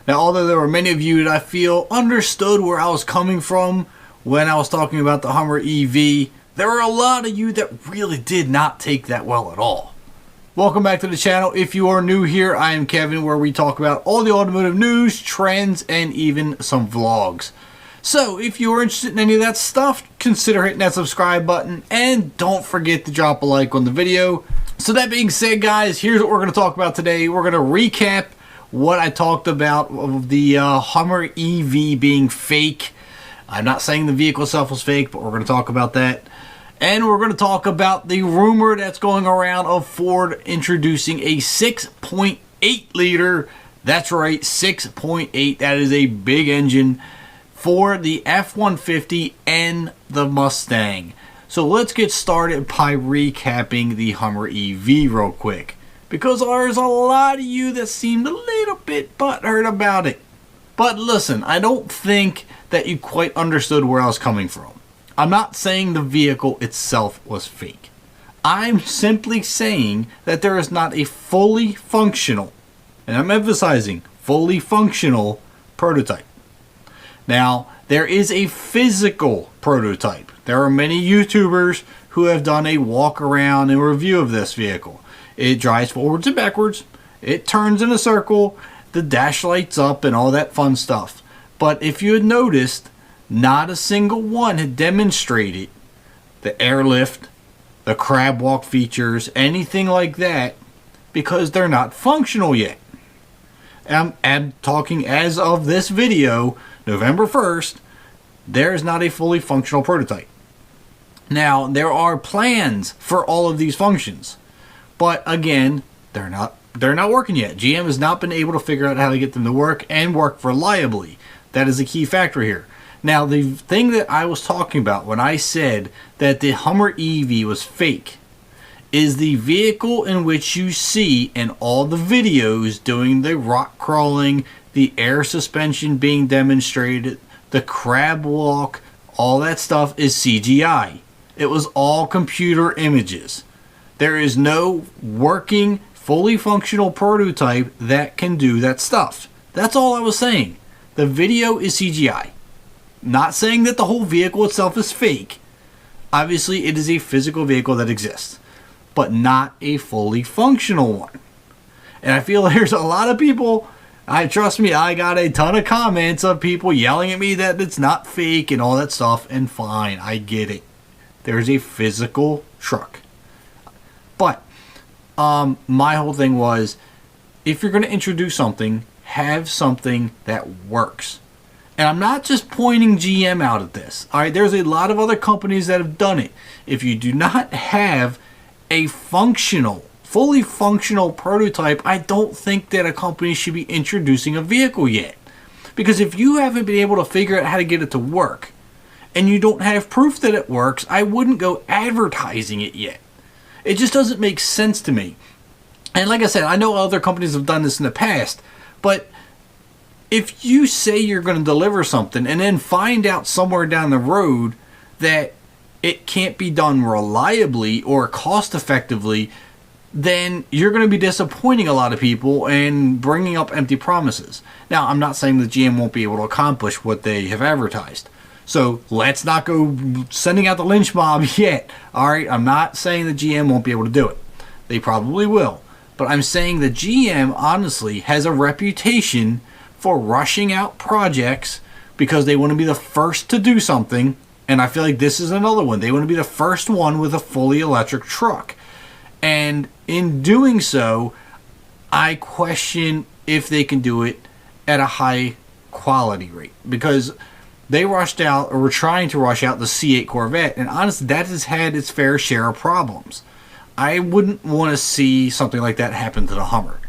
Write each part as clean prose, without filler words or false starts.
Now, although there were many of you that I feel understood where I was coming from when I was talking about the Hummer EV, there were a lot of you that really did not take that well at all. Welcome back to the channel. If you are new here, I am Kevin, where we talk about all the automotive news, trends, and even some vlogs. So if you are interested in any of that stuff, consider hitting that subscribe button and don't forget to drop a like on the video. So that being said, guys, here's what we're going to talk about today. We're going to recap what I talked about of the Hummer EV being fake. I'm not saying the vehicle itself was fake, but we're going to talk about that. And we're going to talk about the rumor that's going around of Ford introducing a 6.8 liter. That's right, 6.8. That is a big engine for the F150 and the Mustang. So let's get started by recapping the Hummer EV real quick, because there's a lot of you that seemed a little bit butthurt about it. But listen, I don't think that you quite understood where I was coming from. I'm not saying the vehicle itself was fake. I'm simply saying that there is not a fully functional, and I'm emphasizing fully functional, prototype. Now, there is a physical prototype. There are many YouTubers who have done a walk around and review of this vehicle. It drives forwards and backwards. It turns in a circle. The dash lights up and all that fun stuff. But if you had noticed, not a single one had demonstrated the airlift, the crab walk features, anything like that, because they're not functional yet. I'm talking as of this video, November 1st, there is not a fully functional prototype. Now, there are plans for all of these functions, but again, they're not working yet. GM has not been able to figure out how to get them to work and work reliably. That is a key factor here. Now, the thing that I was talking about when I said that the Hummer EV was fake is the vehicle in which you see in all the videos doing the rock crawling, the air suspension being demonstrated, the crab walk, all that stuff is CGI. It was all computer images. There is no working, fully functional prototype that can do that stuff. That's all I was saying. The video is CGI. Not saying that the whole vehicle itself is fake. Obviously, it is a physical vehicle that exists, but not a fully functional one. And I feel there's a lot of people, trust me, I got a ton of comments of people yelling at me that it's not fake and all that stuff, and fine, I get it. There's a physical truck. But my whole thing was, if you're going to introduce something, have something that works. And I'm not just pointing GM out at this. All right, there's a lot of other companies that have done it. If you do not have a functional, fully functional prototype, I don't think that a company should be introducing a vehicle yet. Because if you haven't been able to figure out how to get it to work, and you don't have proof that it works, I wouldn't go advertising it yet. It just doesn't make sense to me. And like I said, I know other companies have done this in the past, but if you say you're going to deliver something and then find out somewhere down the road that it can't be done reliably or cost effectively, then you're going to be disappointing a lot of people and bringing up empty promises. Now, I'm not saying that GM won't be able to accomplish what they have advertised. So let's not go sending out the lynch mob yet. All right, I'm not saying that GM won't be able to do it. They probably will. But I'm saying that GM honestly has a reputation for rushing out projects because they want to be the first to do something. And I feel like this is another one. They want to be the first one with a fully electric truck. And in doing so, I question if they can do it at a high quality rate, because they rushed out, or were trying to rush out, the C8 Corvette, and honestly, that has had its fair share of problems. I wouldn't want to see something like that happen to the Hummer.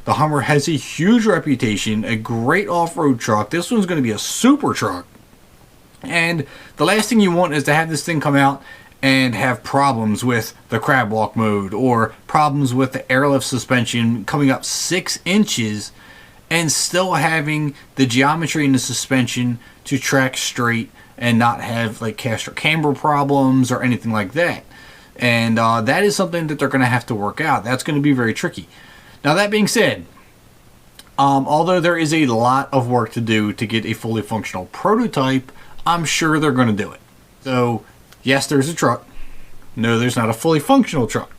The Hummer has a huge reputation, a great off-road truck. This one's going to be a super truck. And the last thing you want is to have this thing come out and have problems with the crab walk mode, or problems with the airlift suspension coming up 6 inches and still having the geometry in the suspension to track straight and not have like caster camber problems or anything like that. And that is something that they're going to have to work out. That's going to be very tricky. Now, that being said, Although there is a lot of work to do to get a fully functional prototype, I'm sure they're going to do it. So, yes, there's a truck. No, there's not a fully functional truck.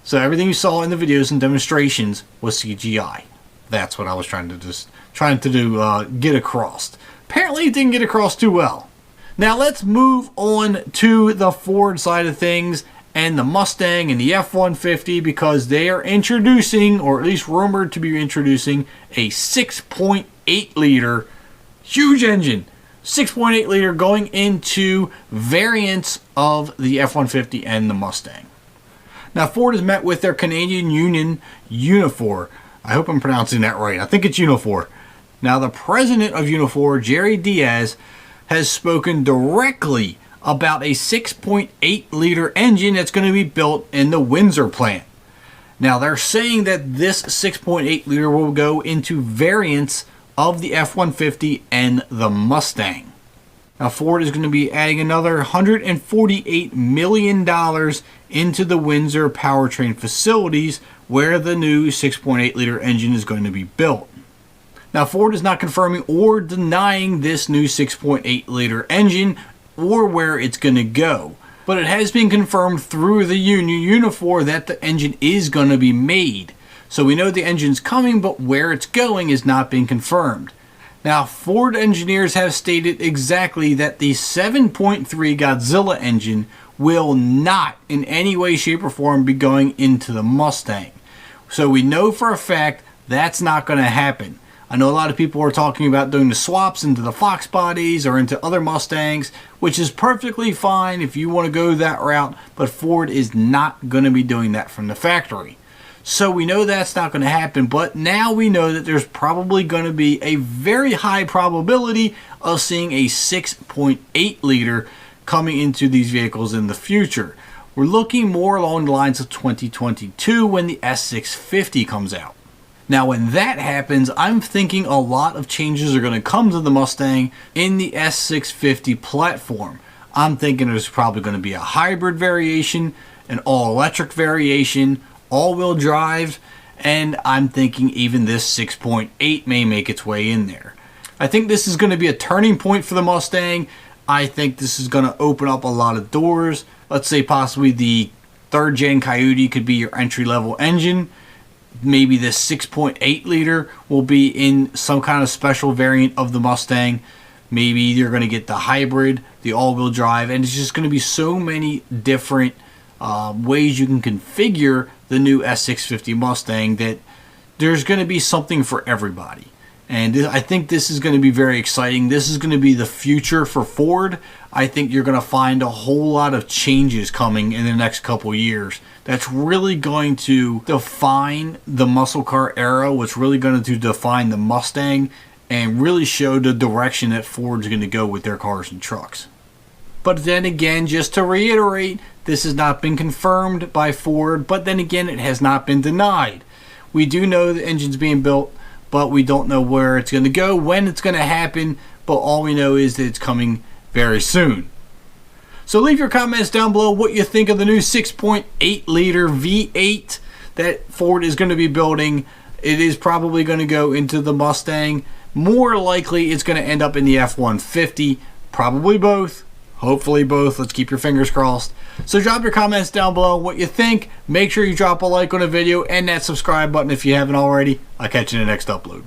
So everything you saw in the videos and demonstrations was CGI. That's what I was trying to get across. Apparently, it didn't get across too well. Now let's move on to the Ford side of things and the Mustang and the F150, because they are introducing, or at least rumored to be introducing, a 6.8 liter huge engine. 6.8 liter going into variants of the F150 and the Mustang. Now Ford has met with their Canadian union Unifor. I hope I'm pronouncing that right. I think it's Unifor. Now the president of Unifor, Jerry Diaz, has spoken directly about a 6.8 liter engine that's going to be built in the Windsor plant. Now they're saying that this 6.8 liter will go into variants of the F150 and the Mustang. Now Ford is going to be adding another $148 million into the Windsor powertrain facilities where the new 6.8 liter engine is going to be built. Now Ford is not confirming or denying this new 6.8 liter engine or where it's going to go, but it has been confirmed through the union Unifor that the engine is going to be made. So we know the engine's coming, but where it's going is not being confirmed. Now Ford engineers have stated exactly that the 7.3 Godzilla engine will not in any way, shape, or form be going into the Mustang. So we know for a fact that's not going to happen. I know a lot of people are talking about doing the swaps into the Fox bodies or into other Mustangs, which is perfectly fine if you want to go that route, but Ford is not going to be doing that from the factory. So we know that's not going to happen, but now we know that there's probably going to be a very high probability of seeing a 6.8 liter coming into these vehicles in the future. We're looking more along the lines of 2022 when the S650 comes out. Now when that happens, I'm thinking a lot of changes are going to come to the Mustang in the S650 platform. I'm thinking there's probably going to be a hybrid variation, an all-electric variation, all-wheel drive, and I'm thinking even this 6.8 may make its way in there. I think this is going to be a turning point for the Mustang. I think this is going to open up a lot of doors. Let's say possibly the 3rd gen Coyote could be your entry-level engine. Maybe this 6.8 liter will be in some kind of special variant of the Mustang. Maybe you're going to get the hybrid, the all-wheel drive, and it's just going to be so many different ways you can configure the new S650 Mustang that there's going to be something for everybody. And I think this is going to be very exciting. This is going to be the future for Ford. I think you're going to find a whole lot of changes coming in the next couple years. That's really going to define the muscle car era, what's really going to define the Mustang, and really show the direction that Ford's going to go with their cars and trucks. But then again, just to reiterate, this has not been confirmed by Ford, but then again, it has not been denied. We do know the engine's being built, but we don't know where it's going to go, when it's going to happen, but all we know is that it's coming very soon. So leave your comments down below what you think of the new 6.8 liter V8 that Ford is going to be building. It is probably going to go into the Mustang. More likely it's going to end up in the F150. Probably both. Hopefully both. Let's keep your fingers crossed. So drop your comments down below what you think. Make sure you drop a like on the video and that subscribe button if you haven't already. I'll catch you in the next upload.